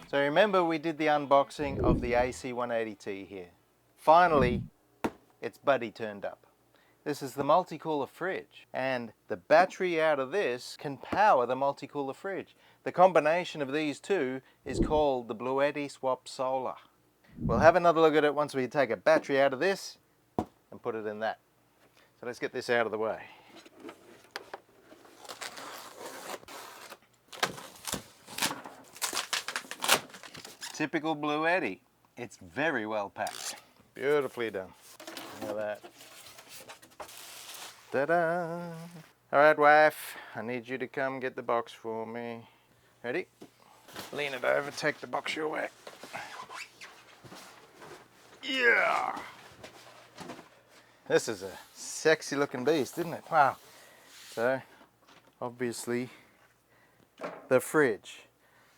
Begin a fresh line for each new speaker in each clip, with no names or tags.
So remember we did the unboxing of the AC180T here. Finally, its buddy turned up. This is the MultiCooler fridge, and the battery out of this can power the MultiCooler fridge. The combination of these two is called the Bluetti SwapSolar. We'll have another look at it once we take a battery out of this and put it in that. So let's get this out of the way. Typical Bluetti. It's very well packed. Beautifully done. Look at that. Ta-da! All right, wife, I need you to come get the box for me. Ready? Lean it over, take the box your way. Yeah! This is a sexy looking beast, isn't it? Wow. So, obviously, the fridge.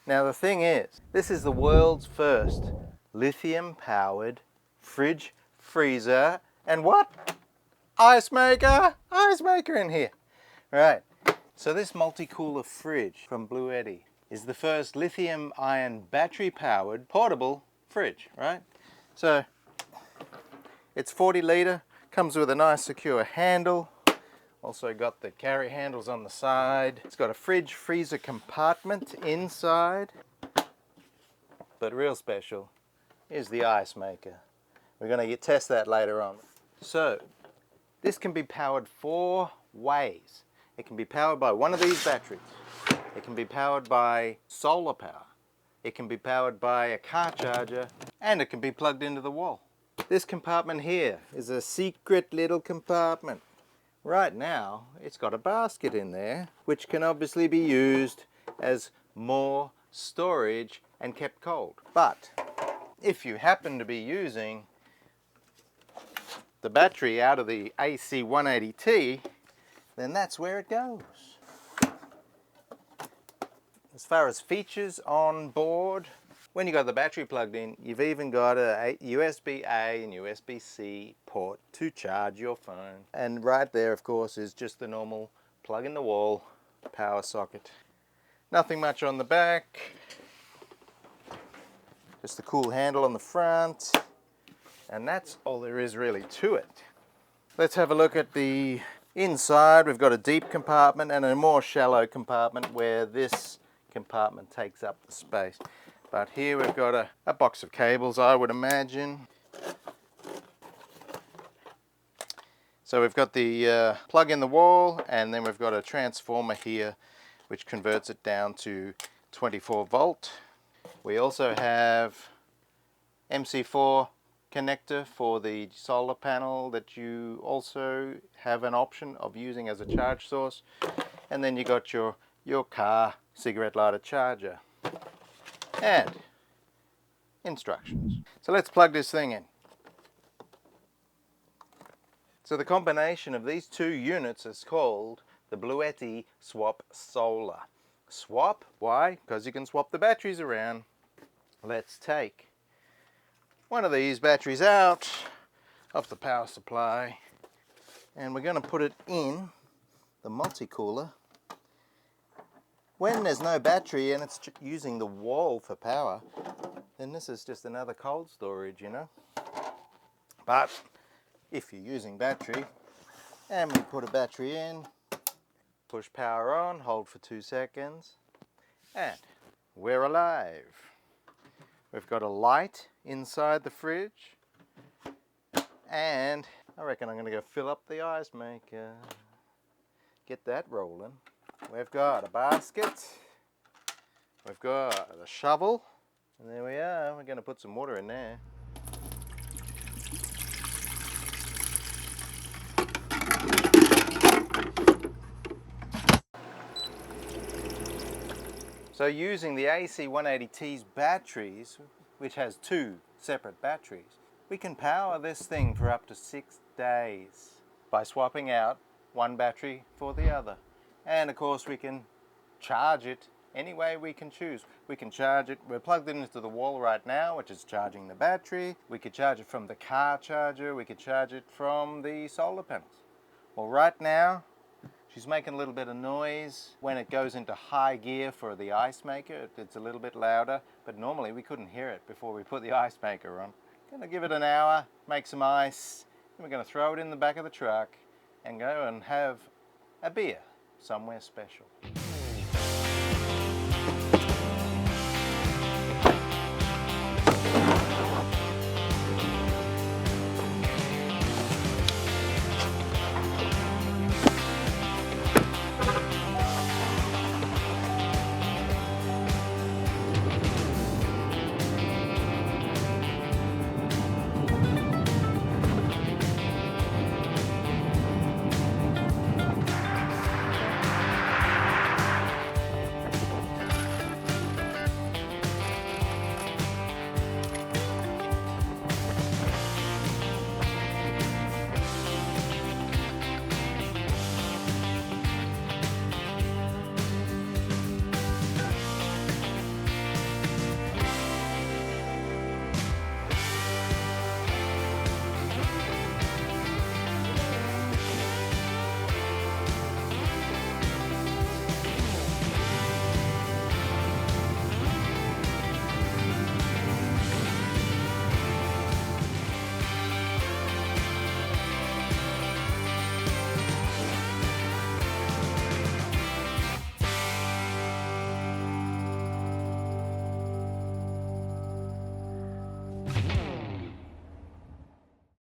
Now the thing is, this is the world's first lithium powered fridge, freezer, and what? Ice maker in here. Right, so this MultiCooler fridge from Bluetti is the first lithium ion battery powered portable fridge, right? So it's 40 litre, comes with a nice secure handle, also got the carry handles on the side. It's got a fridge freezer compartment inside, but real special is the ice maker. We're going to test that later on. So this can be powered 4 ways. It can be powered by one of these batteries. It can be powered by solar power. It can be powered by a car charger, and it can be plugged into the wall. This compartment here is a secret little compartment. Right now, it's got a basket in there, which can obviously be used as more storage and kept cold. But if you happen to be using the battery out of the AC180T, then that's where it goes. As far as features on board, when you got the battery plugged in, you've even got a USB-A and USB-C port to charge your phone. And right there, of course, is just the normal plug in the wall power socket. Nothing much on the back. Just the cool handle on the front. And that's all there is really to it. Let's have a look at the inside. We've got a deep compartment and a more shallow compartment where this compartment takes up the space. But here we've got a box of cables, I would imagine. So we've got the plug in the wall, and then we've got a transformer here which converts it down to 24 volt. We also have MC4 connector for the solar panel that you also have an option of using as a charge source. And then you got your car cigarette lighter charger. And instructions. So let's plug this thing in. So the combination of these two units is called the Bluetti SwapSolar. Swap, why? Because you can swap the batteries around. Let's take one of these batteries out of the power supply, and we're going to put it in the MultiCooler. When there's no battery and it's using the wall for power, then this is just another cold storage, you know. But if you're using battery, and we put a battery in, push power on, hold for 2 seconds, and we're alive. We've got a light inside the fridge, and I reckon I'm going to go fill up the ice maker. Get that rolling. We've got a basket, we've got a shovel, and there we are. We're going to put some water in there. So using the AC180T's batteries, which has 2 separate batteries, we can power this thing for up to 6 days by swapping out one battery for the other. And of course we can charge it any way we can choose. We can charge it, we're plugged it into the wall right now, which is charging the battery. We could charge it from the car charger, we could charge it from the solar panels. Well, right now, she's making a little bit of noise. When it goes into high gear for the ice maker, it's a little bit louder. but normally we couldn't hear it before we put the ice maker on. Gonna give it an hour, make some ice, and we're gonna throw it in the back of the truck and go and have a beer somewhere special.